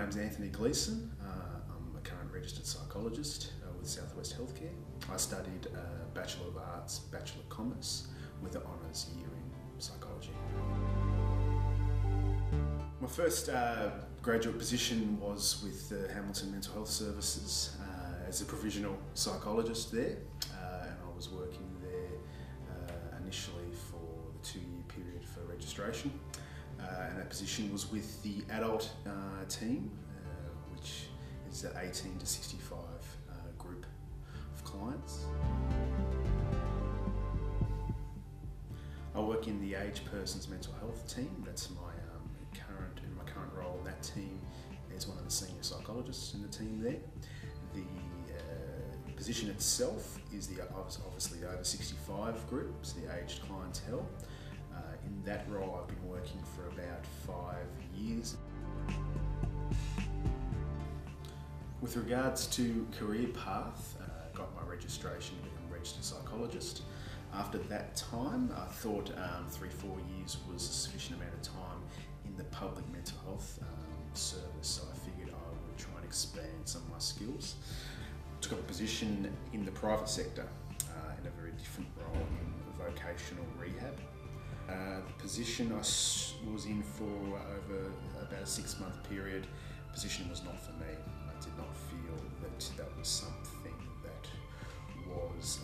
name's Anthony Gleeson. I'm a current registered psychologist with Southwest Healthcare. I studied Bachelor of Arts, Bachelor of Commerce with an honours year in psychology. My first graduate position was with the Hamilton Mental Health Services as a provisional psychologist there, and I was working there initially for the 2-year period for registration. And that position was with the adult team, which is the 18 to 65 group of clients. I work in the aged persons mental health team. That's my current role in that team as one of the senior psychologists in the team there. The position itself is obviously the over 65 group, so the aged clientele. In that role I've been working for about 5 years. With regards to career path, got my registration to become a registered psychologist. After that time I thought 3-4 years was a sufficient amount of time in the public mental health service, so I figured I would try and expand some of my skills. Took up a position in the private sector in a very different role in vocational rehab. The position I was in for over about a 6-month period, the position was not for me. I did not feel that was something that was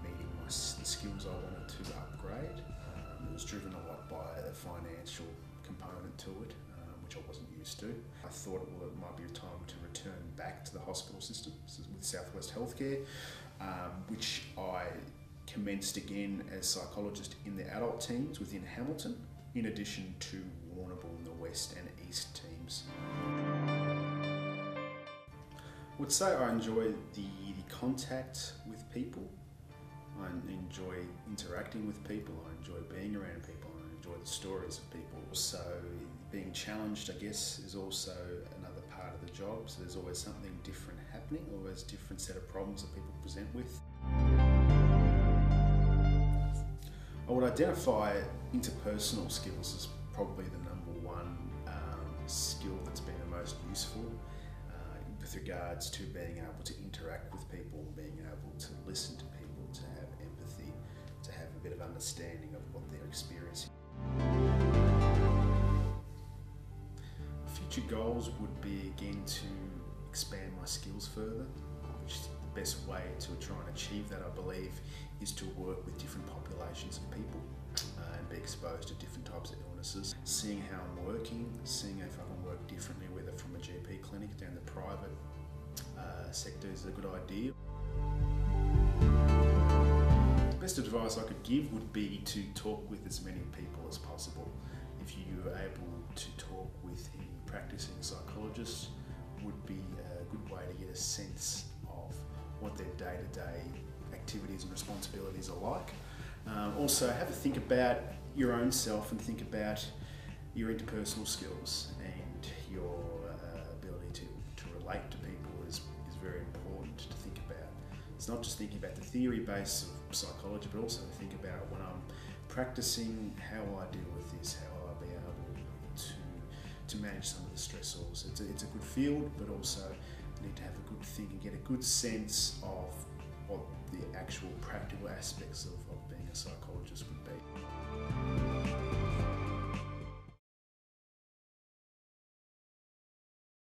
meeting the skills I wanted to upgrade. It was driven a lot by the financial component to it, which I wasn't used to. I thought it might be a time to return back to the hospital system with Southwest Healthcare, which I commenced again as psychologist in the adult teams within Hamilton, in addition to Warrnambool in the West and East teams. I would say I enjoy the contact with people. I enjoy interacting with people. I enjoy being around people. I enjoy the stories of people. So being challenged, I guess, is also another part of the job. So there's always something different happening, always a different set of problems that people present with. I would identify interpersonal skills as probably the #1 skill that's been the most useful with regards to being able to interact with people, being able to listen to people, to have empathy, to have a bit of understanding of what they're experiencing. Future goals would be again to expand my skills further, which is the best way to try and achieve that, I believe, is to work with different populations of people and be exposed to different types of illnesses. Seeing how I'm working, seeing if I can work differently, whether from a GP clinic down the private sector is a good idea. The best advice I could give would be to talk with as many people as possible. If you are able to talk with any practicing psychologists, would be a good way to get a sense of what their day-to-day activities and responsibilities are like. Also have a think about your own self and think about your interpersonal skills and your ability to relate to people is very important to think about. It's not just thinking about the theory base of psychology, but also to think about when I'm practicing, how will I deal with this, how will I be able to manage some of the stressors. It's a good field, but also you need to have a good think and get a good sense of what the actual practical aspects of being a psychologist